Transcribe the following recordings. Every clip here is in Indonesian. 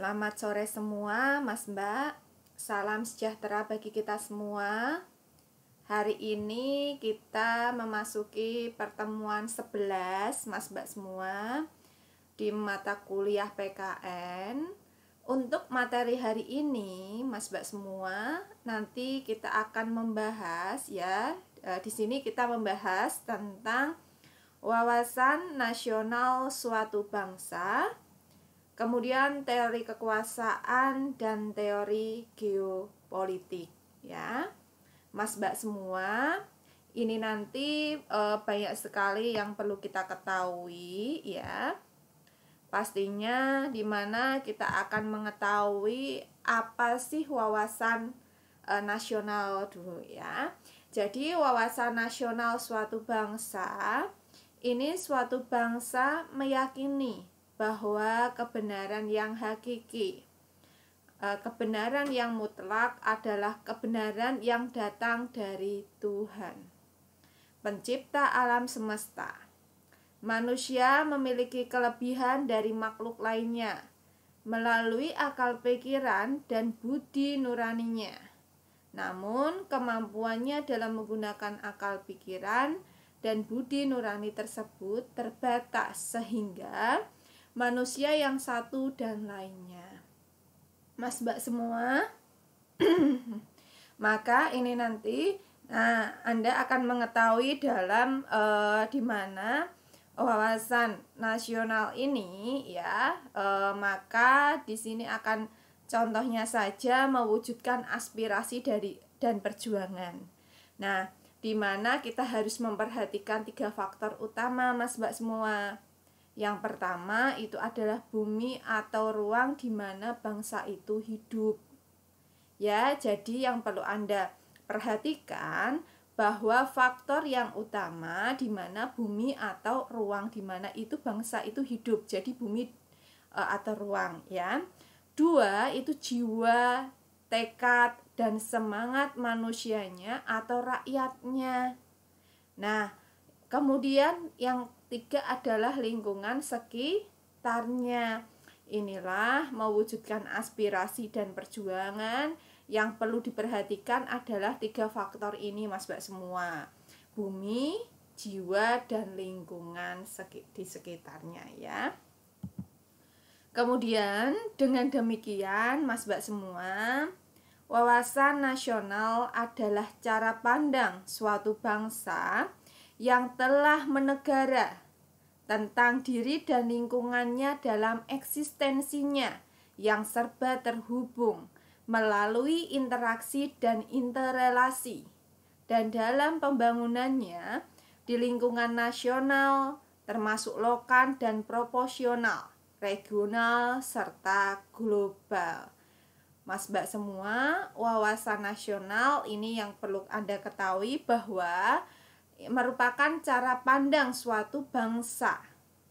Selamat sore semua, Mas Mbak. Salam sejahtera bagi kita semua. Hari ini kita memasuki pertemuan 11, Mas Mbak semua, di mata kuliah PKN. Untuk materi hari ini, Mas Mbak semua, nanti kita akan membahas ya. Di sini kita membahas tentang wawasan nasional suatu bangsa, kemudian teori kekuasaan dan teori geopolitik ya. Mas Mbak semua, ini nanti banyak sekali yang perlu kita ketahui ya. Pastinya dimana kita akan mengetahui apa sih wawasan nasional dulu ya. Jadi wawasan nasional suatu bangsa, ini suatu bangsa meyakini bahwa kebenaran yang hakiki, kebenaran yang mutlak adalah kebenaran yang datang dari Tuhan, pencipta alam semesta. Manusia memiliki kelebihan dari makhluk lainnya melalui akal pikiran dan budi nuraninya. Namun, kemampuannya dalam menggunakan akal pikiran dan budi nurani tersebut terbatas sehingga manusia yang satu dan lainnya. Mas Mbak semua, maka ini nanti Anda akan mengetahui dalam di mana wawasan nasional ini ya, maka di sini akan contohnya saja mewujudkan aspirasi dan perjuangan. Nah, di mana kita harus memperhatikan 3 faktor utama, Mas Mbak semua. Yang pertama itu adalah bumi atau ruang di mana bangsa itu hidup. Ya, jadi yang perlu Anda perhatikan bahwa faktor yang utama di mana bumi atau ruang di mana itu bangsa itu hidup. Jadi bumi atau ruang ya. 2 itu jiwa, tekad dan semangat manusianya atau rakyatnya. Nah, kemudian yang 3 adalah lingkungan sekitarnya. Inilah mewujudkan aspirasi dan perjuangan. Yang perlu diperhatikan adalah 3 faktor ini, Mas Mbak semua. Bumi, jiwa, dan lingkungan di sekitarnya ya. Kemudian dengan demikian, Mas Mbak semua, wawasan nasional adalah cara pandang suatu bangsa yang telah menegara tentang diri dan lingkungannya dalam eksistensinya yang serba terhubung melalui interaksi dan interrelasi, dan dalam pembangunannya di lingkungan nasional termasuk lokal dan proporsional, regional, serta global. Mas Mbak semua, wawasan nasional ini yang perlu Anda ketahui bahwa merupakan cara pandang suatu bangsa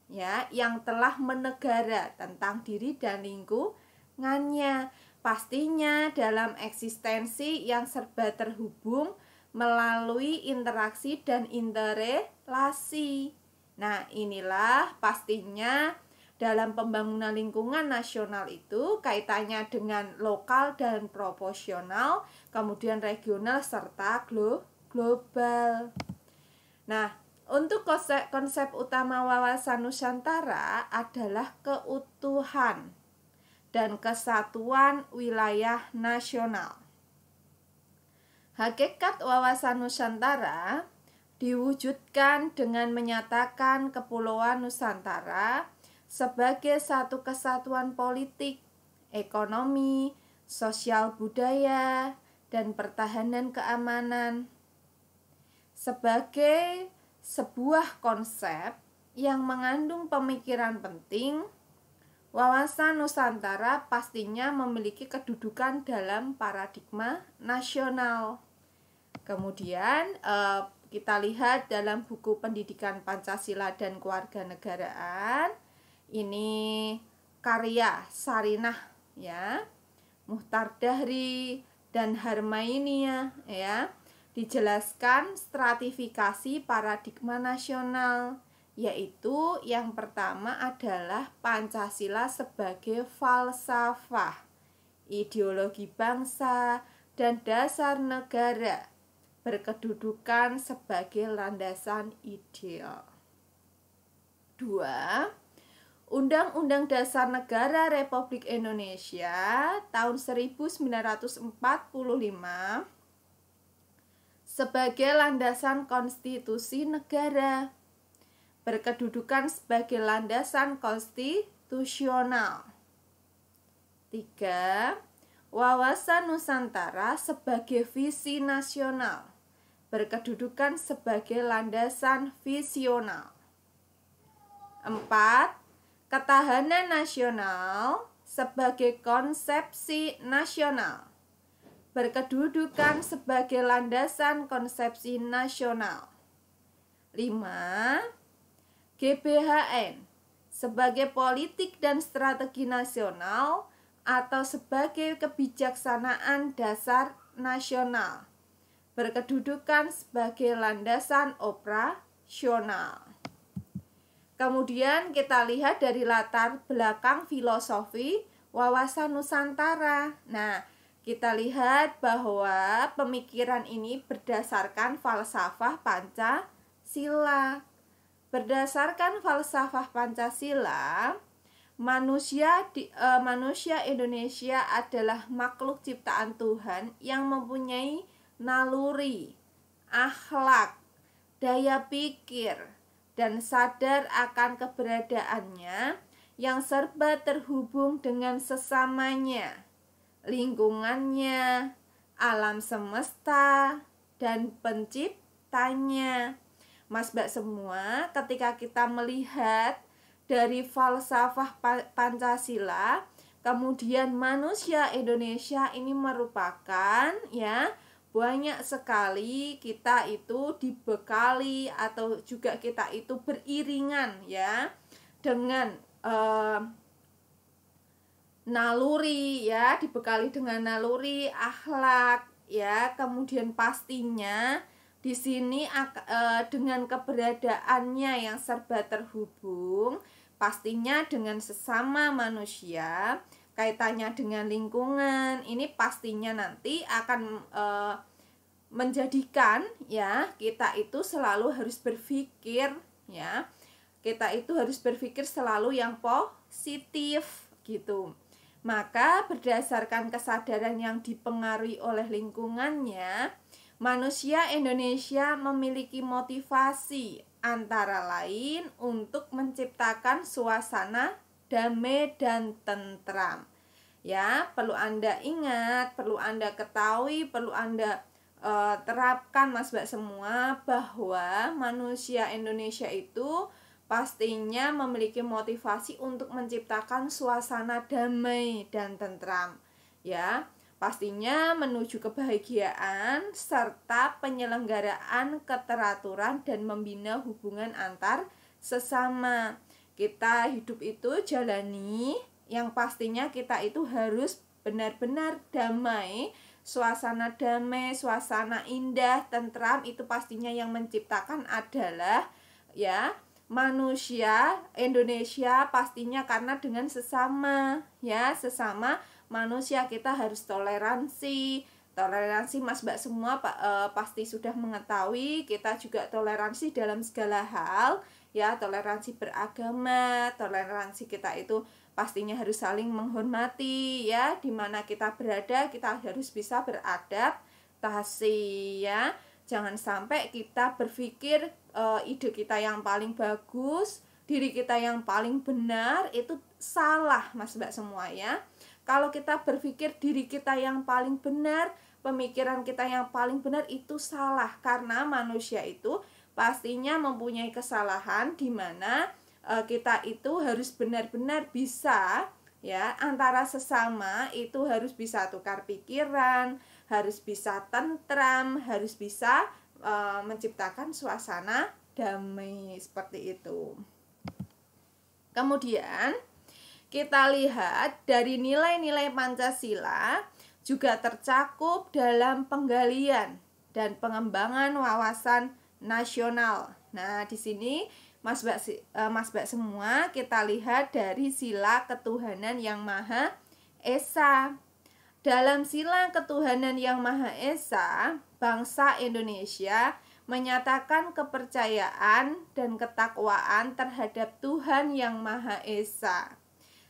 ya yang telah menegara tentang diri dan lingkungannya, pastinya dalam eksistensi yang serba terhubung melalui interaksi dan interrelasi. Nah, inilah pastinya dalam pembangunan lingkungan nasional itu kaitannya dengan lokal dan proporsional, kemudian regional serta global. Nah, untuk konsep utama wawasan Nusantara adalah keutuhan dan kesatuan wilayah nasional. Hakikat wawasan Nusantara diwujudkan dengan menyatakan Kepulauan Nusantara sebagai satu kesatuan politik, ekonomi, sosial budaya, dan pertahanan keamanan. Sebagai sebuah konsep yang mengandung pemikiran penting, wawasan Nusantara pastinya memiliki kedudukan dalam paradigma nasional. Kemudian kita lihat dalam buku Pendidikan Pancasila dan Kewarganegaraan, ini karya Sarinah ya, Muhtar Dahri dan Harmainia ya. Dijelaskan stratifikasi paradigma nasional yaitu yang pertama adalah Pancasila sebagai falsafah, ideologi bangsa, dan dasar negara, berkedudukan sebagai landasan ideal. 2. Undang-Undang Dasar Negara Republik Indonesia tahun 1945 sebagai landasan konstitusi negara, berkedudukan sebagai landasan konstitusional. 3. Wawasan Nusantara sebagai visi nasional, berkedudukan sebagai landasan visional. 4. Ketahanan nasional sebagai konsepsi nasional, berkedudukan sebagai landasan konsepsi nasional. 5. GBHN sebagai politik dan strategi nasional atau sebagai kebijaksanaan dasar nasional, berkedudukan sebagai landasan operasional. Kemudian kita lihat dari latar belakang filosofi wawasan Nusantara. Nah, kita lihat bahwa pemikiran ini berdasarkan falsafah Pancasila. Berdasarkan falsafah Pancasila, manusia Indonesia adalah makhluk ciptaan Tuhan yang mempunyai naluri, akhlak, daya pikir, dan sadar akan keberadaannya yang serba terhubung dengan sesamanya, lingkungannya, alam semesta, dan penciptanya. Mas Mbak semua, ketika kita melihat dari falsafah Pancasila, kemudian manusia Indonesia ini merupakan banyak sekali kita itu dibekali atau juga kita itu beriringan dengan naluri dibekali dengan naluri, akhlak kemudian pastinya di sini dengan keberadaannya yang serba terhubung, pastinya dengan sesama manusia, kaitannya dengan lingkungan, ini pastinya nanti akan menjadikan kita itu selalu harus berpikir kita itu harus berpikir selalu yang positif gitu. Maka berdasarkan kesadaran yang dipengaruhi oleh lingkungannya, manusia Indonesia memiliki motivasi antara lain untuk menciptakan suasana damai dan tentram. Perlu Anda ingat, perlu Anda ketahui, perlu Anda terapkan Mas Mbak semua, bahwa manusia Indonesia itu pastinya memiliki motivasi untuk menciptakan suasana damai dan tentram. Pastinya menuju kebahagiaan serta penyelenggaraan keteraturan dan membina hubungan antar sesama. Kita hidup itu jalani yang pastinya kita itu harus benar-benar damai, suasana indah, tentram, itu pastinya yang menciptakan adalah manusia Indonesia pastinya, karena dengan sesama sesama manusia kita harus toleransi Mas Mbak semua pasti sudah mengetahui, kita juga toleransi dalam segala hal toleransi beragama, toleransi kita itu pastinya harus saling menghormati di mana kita berada kita harus bisa beradaptasi Jangan sampai kita berpikir ide kita yang paling bagus, diri kita yang paling benar, itu salah Mas Mbak semua Kalau kita berpikir diri kita yang paling benar, pemikiran kita yang paling benar, itu salah. Karena manusia itu pastinya mempunyai kesalahan di mana kita itu harus benar-benar bisa antara sesama itu harus bisa tukar pikiran, harus bisa tentram, harus bisa menciptakan suasana damai seperti itu. Kemudian kita lihat dari nilai-nilai Pancasila juga tercakup dalam penggalian dan pengembangan wawasan nasional. Nah, di sini Mas Mbak semua, kita lihat dari sila ketuhanan yang Maha Esa. Dalam sila ketuhanan yang Maha Esa, bangsa Indonesia menyatakan kepercayaan dan ketakwaan terhadap Tuhan yang Maha Esa.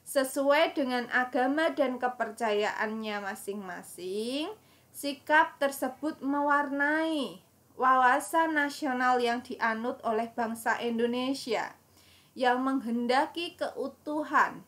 Sesuai dengan agama dan kepercayaannya masing-masing, sikap tersebut mewarnai wawasan nasional yang dianut oleh bangsa Indonesia yang menghendaki keutuhan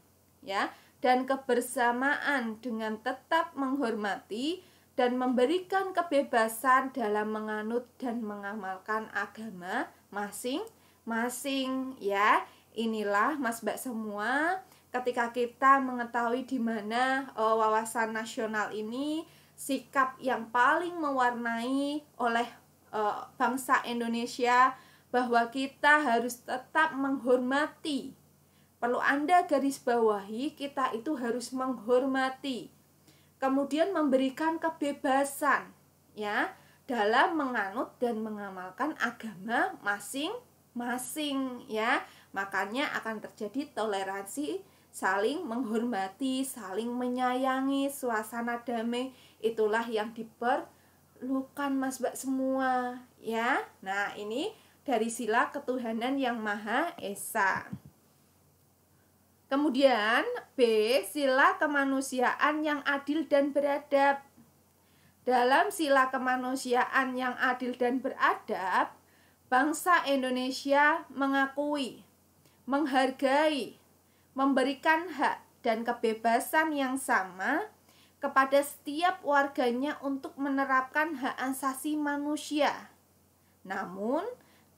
dan kebersamaan dengan tetap menghormati dan memberikan kebebasan dalam menganut dan mengamalkan agama masing-masing ya. Inilah Mas Mbak semua, ketika kita mengetahui di mana wawasan nasional ini, sikap yang paling mewarnai oleh bangsa Indonesia, bahwa kita harus tetap menghormati. Perlu Anda garis bawahi, kita itu harus menghormati. Kemudian memberikan kebebasan ya dalam menganut dan mengamalkan agama masing-masing ya. Makanya akan terjadi toleransi, saling menghormati, saling menyayangi, suasana damai. Itulah yang diperlukan Mas Mbak semua ya. Nah, ini dari sila ketuhanan yang Maha Esa. Kemudian B, sila kemanusiaan yang adil dan beradab. Dalam sila kemanusiaan yang adil dan beradab, bangsa Indonesia mengakui, menghargai, memberikan hak dan kebebasan yang sama kepada setiap warganya untuk menerapkan hak asasi manusia. Namun,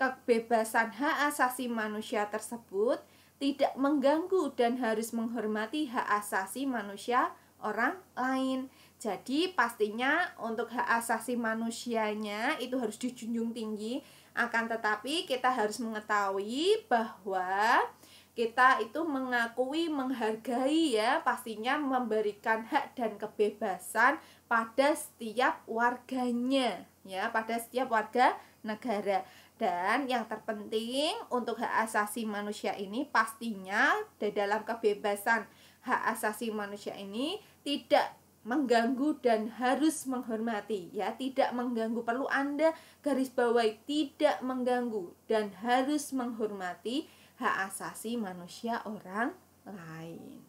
kebebasan hak asasi manusia tersebut tidak mengganggu dan harus menghormati hak asasi manusia orang lain. Jadi pastinya untuk hak asasi manusianya itu harus dijunjung tinggi. Akan tetapi kita harus mengetahui bahwa kita itu mengakui, menghargai ya, pastinya memberikan hak dan kebebasan pada setiap warganya ya, pada setiap warga negara. Dan yang terpenting untuk hak asasi manusia ini pastinya di dalam kebebasan hak asasi manusia ini tidak mengganggu dan harus menghormati ya, tidak mengganggu. Perlu Anda garis bawahi, tidak mengganggu dan harus menghormati hak asasi manusia orang lain.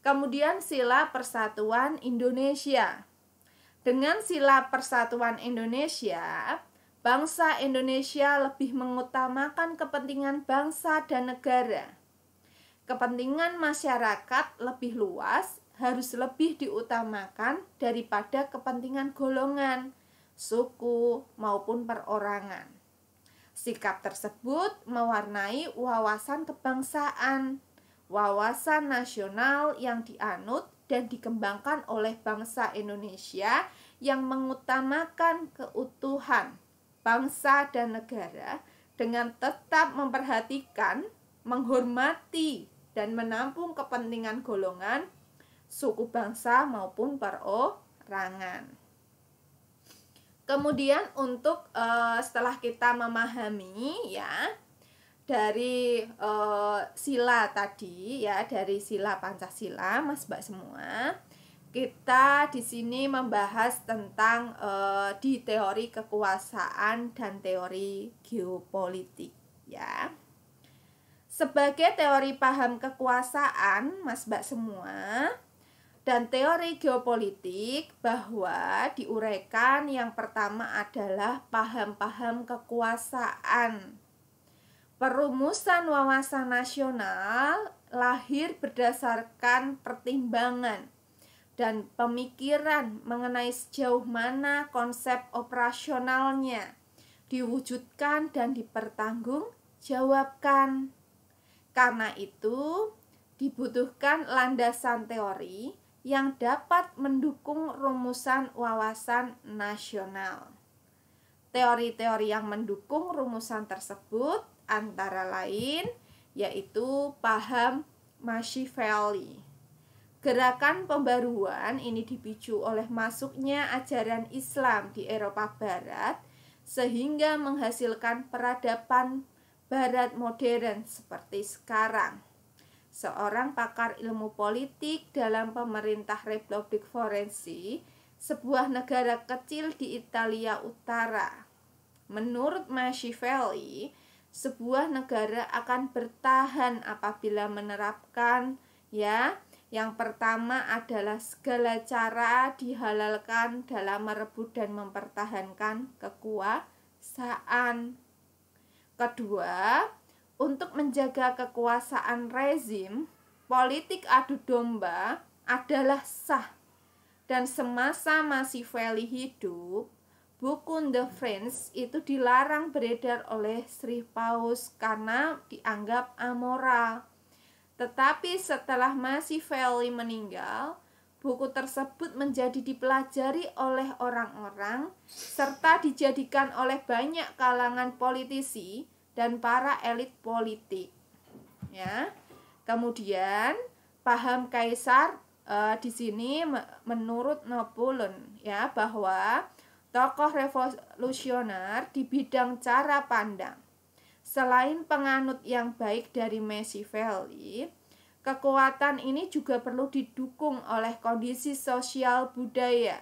Kemudian sila persatuan Indonesia. Dengan sila persatuan Indonesia, bangsa Indonesia lebih mengutamakan kepentingan bangsa dan negara. Kepentingan masyarakat lebih luas harus lebih diutamakan daripada kepentingan golongan, suku, maupun perorangan. Sikap tersebut mewarnai wawasan kebangsaan, wawasan nasional yang dianut dan dikembangkan oleh bangsa Indonesia yang mengutamakan keutuhan bangsa dan negara dengan tetap memperhatikan, menghormati, dan menampung kepentingan golongan, suku bangsa maupun perorangan. Kemudian untuk setelah kita memahami ya dari sila tadi ya, dari sila Pancasila Mas Mbak semua, kita di sini membahas tentang di teori kekuasaan dan teori geopolitik ya. Sebagai teori paham kekuasaan Mas Mbak semua dan teori geopolitik, bahwa diuraikan yang pertama adalah paham-paham kekuasaan. Perumusan wawasan nasional lahir berdasarkan pertimbangan dan pemikiran mengenai sejauh mana konsep operasionalnya diwujudkan dan dipertanggungjawabkan. Karena itu, dibutuhkan landasan teori yang dapat mendukung rumusan wawasan nasional. Teori-teori yang mendukung rumusan tersebut antara lain yaitu paham Machiavelli. Gerakan pembaruan ini dipicu oleh masuknya ajaran Islam di Eropa Barat sehingga menghasilkan peradaban barat modern seperti sekarang. Seorang pakar ilmu politik dalam pemerintah Republik Forensi, sebuah negara kecil di Italia Utara. Menurut Machiavelli, sebuah negara akan bertahan apabila menerapkan yang pertama adalah segala cara dihalalkan dalam merebut dan mempertahankan kekuasaan. Kedua, untuk menjaga kekuasaan rezim, politik adu domba adalah sah. Dan semasa Machiavelli hidup, buku The French itu dilarang beredar oleh Sri Paus karena dianggap amoral. Tetapi setelah Machiavelli meninggal, buku tersebut menjadi dipelajari oleh orang-orang serta dijadikan oleh banyak kalangan politisi dan para elit politik. Ya. Kemudian paham kaisar di sini menurut Napoleon bahwa tokoh revolusioner di bidang cara pandang. Selain penganut yang baik dari Machiavelli, kekuatan ini juga perlu didukung oleh kondisi sosial budaya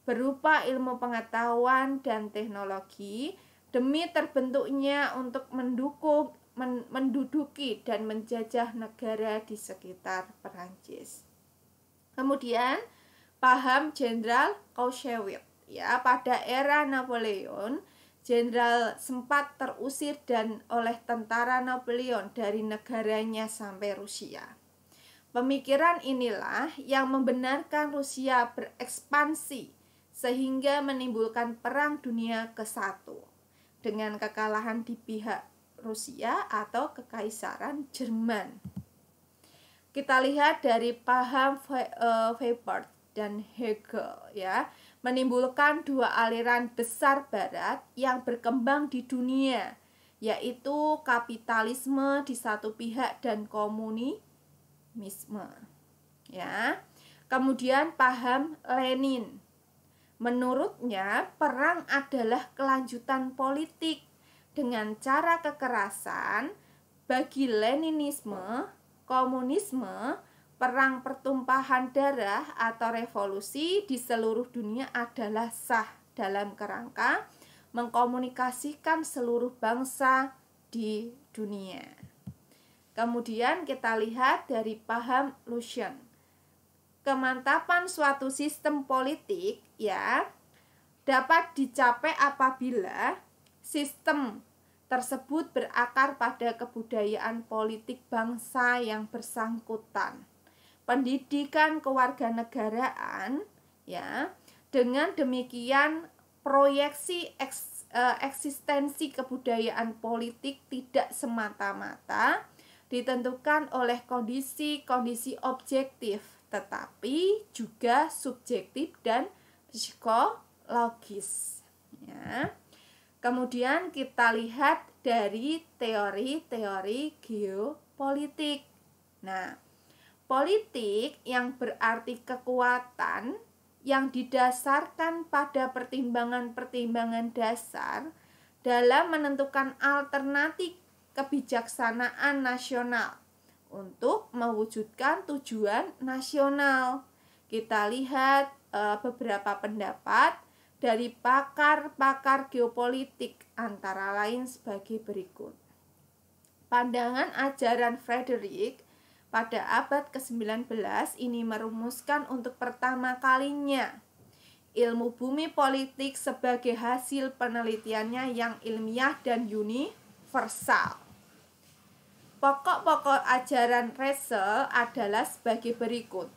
berupa ilmu pengetahuan dan teknologi demi terbentuknya untuk menduduki dan menjajah negara di sekitar Perancis. Kemudian paham Jenderal Clausewitz pada era Napoleon, jenderal sempat terusir oleh tentara Napoleon dari negaranya sampai Rusia. Pemikiran inilah yang membenarkan Rusia berekspansi sehingga menimbulkan Perang Dunia ke-1 dengan kekalahan di pihak Rusia atau Kekaisaran Jerman. Kita lihat dari paham Weber dan Hegel menimbulkan dua aliran besar barat yang berkembang di dunia, yaitu kapitalisme di satu pihak dan komunisme. Kemudian paham Lenin. Menurutnya, perang adalah kelanjutan politik dengan cara kekerasan. Bagi Leninisme, komunisme, perang pertumpahan darah atau revolusi di seluruh dunia adalah sah dalam kerangka mengkomunikasikan seluruh bangsa di dunia. Kemudian kita lihat dari paham Lucian. Kemantapan suatu sistem politik dapat dicapai apabila sistem tersebut berakar pada kebudayaan politik bangsa yang bersangkutan. Pendidikan kewarganegaraan dengan demikian proyeksi eksistensi kebudayaan politik tidak semata-mata ditentukan oleh kondisi-kondisi objektif tetapi juga subjektif dan psikologis. Kemudian kita lihat dari teori-teori geopolitik. Politik yang berarti kekuatan yang didasarkan pada pertimbangan-pertimbangan dasar dalam menentukan alternatif kebijaksanaan nasional untuk mewujudkan tujuan nasional. Kita lihat beberapa pendapat dari pakar-pakar geopolitik antara lain sebagai berikut. Pandangan ajaran Frederick pada abad ke-19 ini merumuskan untuk pertama kalinya ilmu bumi politik sebagai hasil penelitiannya yang ilmiah dan universal. Pokok-pokok ajaran Russell adalah sebagai berikut.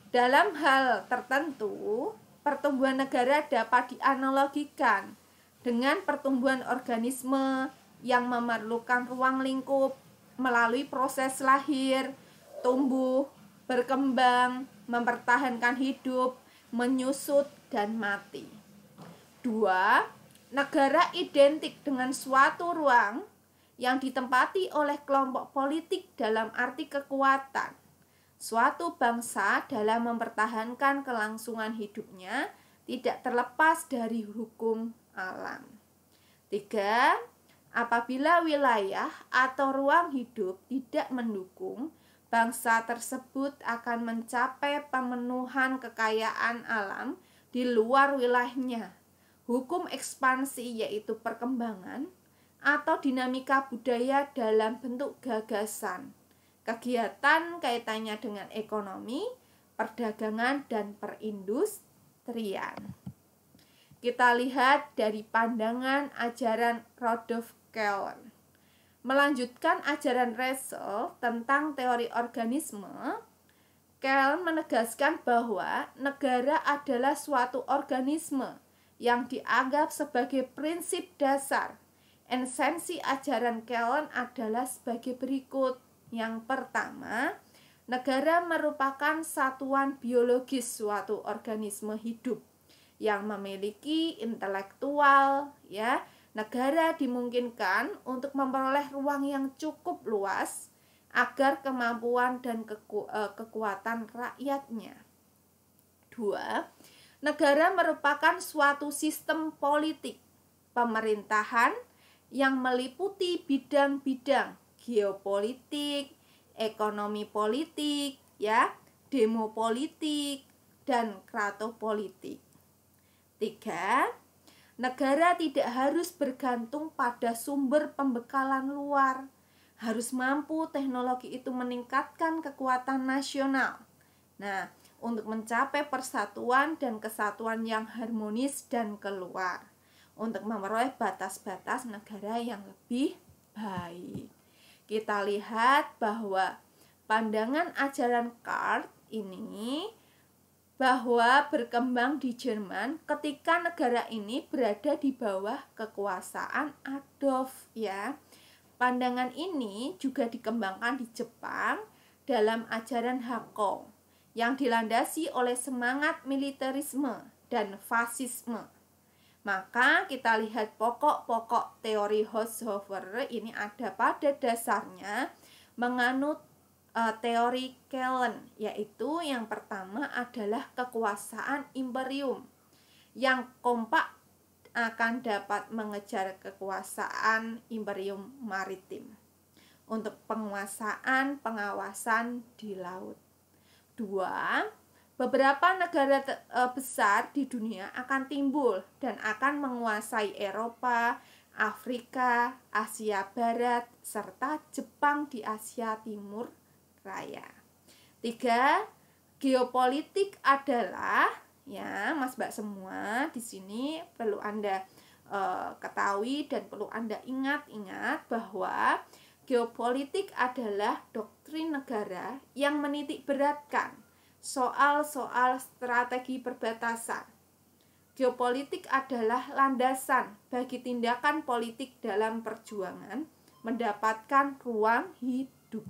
Dalam hal tertentu, pertumbuhan negara dapat dianalogikan dengan pertumbuhan organisme yang memerlukan ruang lingkup melalui proses lahir, tumbuh, berkembang, mempertahankan hidup, menyusut, dan mati. 2. Negara identik dengan suatu ruang yang ditempati oleh kelompok politik dalam arti kekuatan. Suatu bangsa dalam mempertahankan kelangsungan hidupnya tidak terlepas dari hukum alam. 3. Apabila wilayah atau ruang hidup tidak mendukung, bangsa tersebut akan mencapai pemenuhan kekayaan alam di luar wilayahnya. Hukum ekspansi yaitu perkembangan atau dinamika budaya dalam bentuk gagasan. Kegiatan kaitannya dengan ekonomi, perdagangan, dan perindustrian. Kita lihat dari pandangan ajaran Rudolf Callen. Melanjutkan ajaran Russell tentang teori organisme, Callen menegaskan bahwa negara adalah suatu organisme yang dianggap sebagai prinsip dasar. Esensi ajaran Callen adalah sebagai berikut. Yang pertama, negara merupakan satuan biologis suatu organisme hidup yang memiliki intelektual, ya. Negara dimungkinkan untuk memperoleh ruang yang cukup luas agar kemampuan dan kekuatan rakyatnya. 2. Negara merupakan suatu sistem politik pemerintahan yang meliputi bidang-bidang geopolitik, ekonomi politik, ya, demo politik, dan kratopolitik. 3. Negara tidak harus bergantung pada sumber pembekalan luar. Harus mampu teknologi itu meningkatkan kekuatan nasional. Nah, untuk mencapai persatuan dan kesatuan yang harmonis dan keluar. Untuk memperoleh batas-batas negara yang lebih baik. Kita lihat bahwa pandangan ajaran Karl ini bahwa berkembang di Jerman ketika negara ini berada di bawah kekuasaan Adolf, ya. Pandangan ini juga dikembangkan di Jepang dalam ajaran Hakko yang dilandasi oleh semangat militerisme dan fasisme. Maka kita lihat pokok-pokok teori Haushofer ini ada pada dasarnya menganut teori Callen, yaitu yang pertama adalah kekuasaan imperium yang kompak akan dapat mengejar kekuasaan imperium maritim untuk penguasaan pengawasan di laut. 2. Beberapa negara besar di dunia akan timbul dan akan menguasai Eropa, Afrika, Asia Barat, serta Jepang di Asia Timur Raya. 3. Geopolitik adalah, ya Mas Mbak semua, di sini perlu Anda ketahui dan perlu Anda ingat bahwa geopolitik adalah doktrin negara yang menitik beratkan soal-soal strategi perbatasan. Geopolitik adalah landasan bagi tindakan politik dalam perjuangan mendapatkan ruang hidup.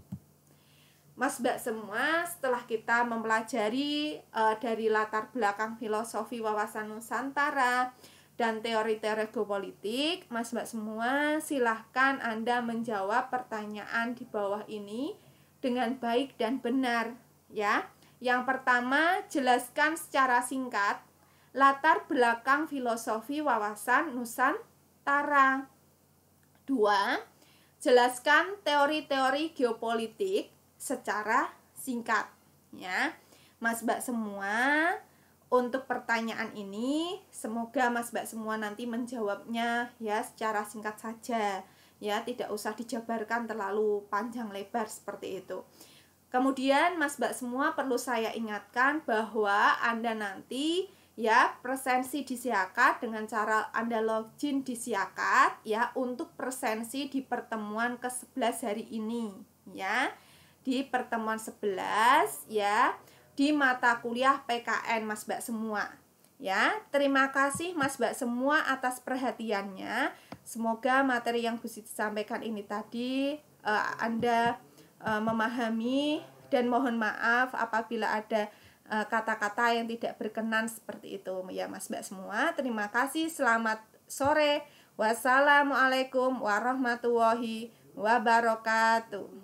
Mas Mbak semua, setelah kita mempelajari dari latar belakang filosofi wawasan Nusantara dan teori-teori geopolitik, Mas Mbak semua silahkan Anda menjawab pertanyaan di bawah ini dengan baik dan benar, ya. Yang pertama, jelaskan secara singkat latar belakang filosofi wawasan Nusantara. 2. Jelaskan teori-teori geopolitik secara singkat, ya. Mas Mbak semua, untuk pertanyaan ini semoga Mas Mbak semua nanti menjawabnya ya secara singkat saja, ya, tidak usah dijabarkan terlalu panjang lebar seperti itu. Kemudian Mas Mbak semua perlu saya ingatkan bahwa Anda nanti ya presensi di Siakat dengan cara Anda login di Siakat ya untuk presensi di pertemuan ke-11 hari ini, ya. Di pertemuan 11 ya di mata kuliah PKN Mas Mbak semua. Ya, terima kasih Mas Mbak semua atas perhatiannya. Semoga materi yang bisa disampaikan ini tadi Anda memahami, dan mohon maaf apabila ada kata-kata yang tidak berkenan seperti itu ya Mas Mbak semua. Terima kasih, selamat sore. Wassalamualaikum warahmatullahi wabarakatuh.